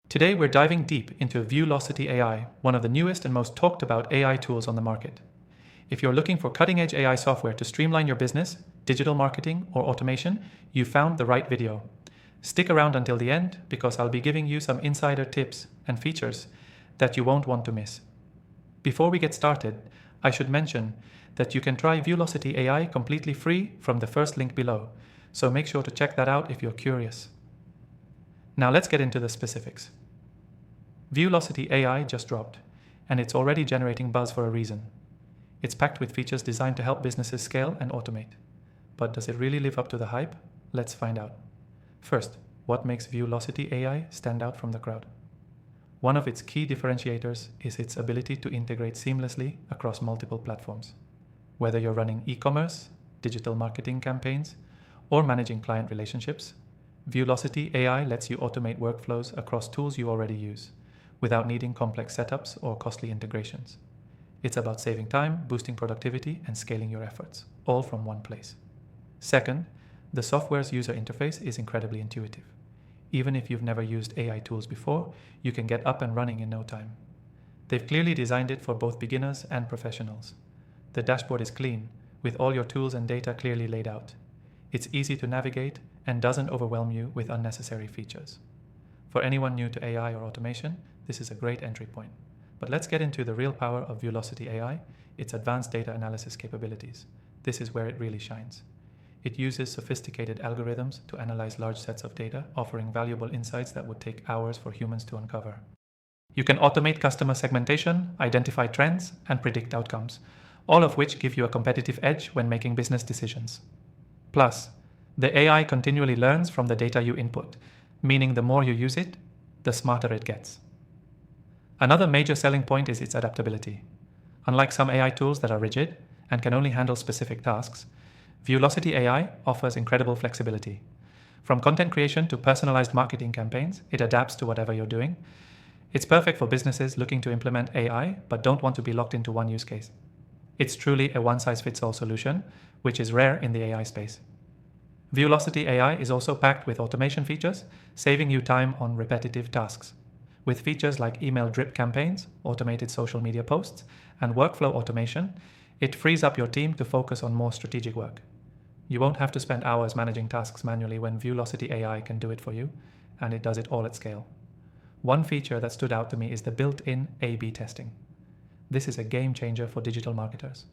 Today we're diving deep into VIEWLOCITY AI, one of the newest and most talked about AI tools on the market. If you're looking for cutting-edge AI software to streamline your business, digital marketing, or automation, you found the right video. Stick around until the end because I'll be giving you some insider tips and features that you won't want to miss. Before we get started, I should mention that you can try VIEWLOCITY AI completely free from the first link below, so make sure to check that out if you're curious. Now let's get into the specifics. VIEWLOCITY AI just dropped, and it's already generating buzz for a reason. It's packed with features designed to help businesses scale and automate. But does it really live up to the hype? Let's find out. First, what makes VIEWLOCITY AI stand out from the crowd? One of its key differentiators is its ability to integrate seamlessly across multiple platforms. Whether you're running e-commerce, digital marketing campaigns, or managing client relationships, VIEWLOCITY AI lets you automate workflows across tools you already use, without needing complex setups or costly integrations. It's about saving time, boosting productivity, and scaling your efforts, all from one place. Second, the software's user interface is incredibly intuitive. Even if you've never used AI tools before, you can get up and running in no time. They've clearly designed it for both beginners and professionals. The dashboard is clean, with all your tools and data clearly laid out. It's easy to navigate and doesn't overwhelm you with unnecessary features. For anyone new to AI or automation, this is a great entry point. But let's get into the real power of VIEWLOCITY AI, its advanced data analysis capabilities. This is where it really shines. It uses sophisticated algorithms to analyze large sets of data, offering valuable insights that would take hours for humans to uncover. You can automate customer segmentation, identify trends, and predict outcomes, all of which give you a competitive edge when making business decisions. Plus, the AI continually learns from the data you input, meaning the more you use it, the smarter it gets. Another major selling point is its adaptability. Unlike some AI tools that are rigid and can only handle specific tasks, VIEWLOCITY AI offers incredible flexibility. From content creation to personalized marketing campaigns, it adapts to whatever you're doing. It's perfect for businesses looking to implement AI but don't want to be locked into one use case. It's truly a one-size-fits-all solution, which is rare in the AI space. VIEWLOCITY AI is also packed with automation features, saving you time on repetitive tasks. With features like email drip campaigns, automated social media posts, and workflow automation, it frees up your team to focus on more strategic work. You won't have to spend hours managing tasks manually when VIEWLOCITY AI can do it for you, and it does it all at scale. One feature that stood out to me is the built-in A/B testing. This is a game changer for digital marketers.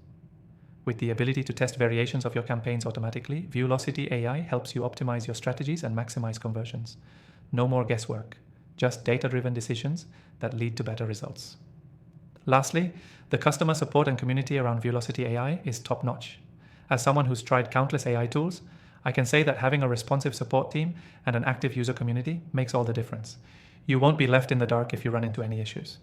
With the ability to test variations of your campaigns automatically, VIEWLOCITY AI helps you optimize your strategies and maximize conversions. No more guesswork, just data-driven decisions that lead to better results. Lastly, the customer support and community around VIEWLOCITY AI is top-notch. As someone who's tried countless AI tools, I can say that having a responsive support team and an active user community makes all the difference. You won't be left in the dark if you run into any issues.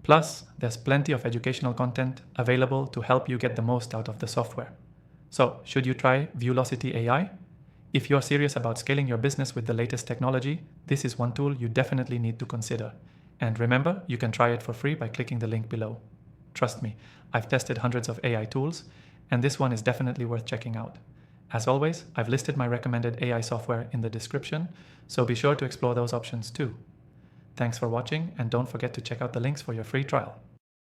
Plus, there's plenty of educational content available to help you get the most out of the software. So, should you try VIEWLOCITY AI? If you're serious about scaling your business with the latest technology, this is one tool you definitely need to consider. And remember, you can try it for free by clicking the link below. Trust me, I've tested hundreds of AI tools, and this one is definitely worth checking out. As always, I've listed my recommended AI software in the description, so be sure to explore those options too. Thanks for watching, and don't forget to check out the links for your free trial.